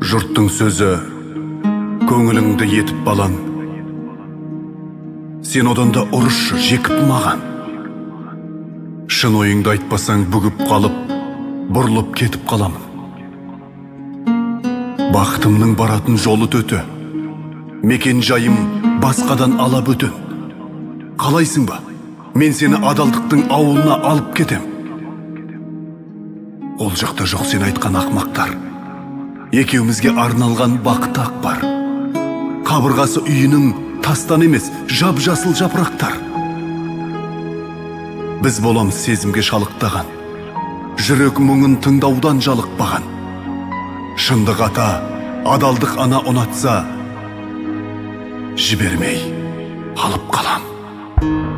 Жұрттың сөзі көңіліңді етіп балан, сен одан да ұрышы жекіп маған. Шын ойыңды айтпасаң бүгіп қалып, бұрылып кетіп қаламын. Бақытымның баратын жолы төте, мекен жайым басқадан ала бөтен. Қалайсың ба? Мен сені адалдықтың ауылына алып кетем. Ол жақта жоқ сен айтқан ақмақтар. Екеумізге арналған бақыт ақ бар. Қабырғасы үйінің тастан емес, жап-жасыл жапырақтар. Біз боламыз сезімге шалықтаған, жүрек мұңын тыңдаудан жалықпаған. Шындық ата, адалдық ана ұнатса, жібермей алып қалам.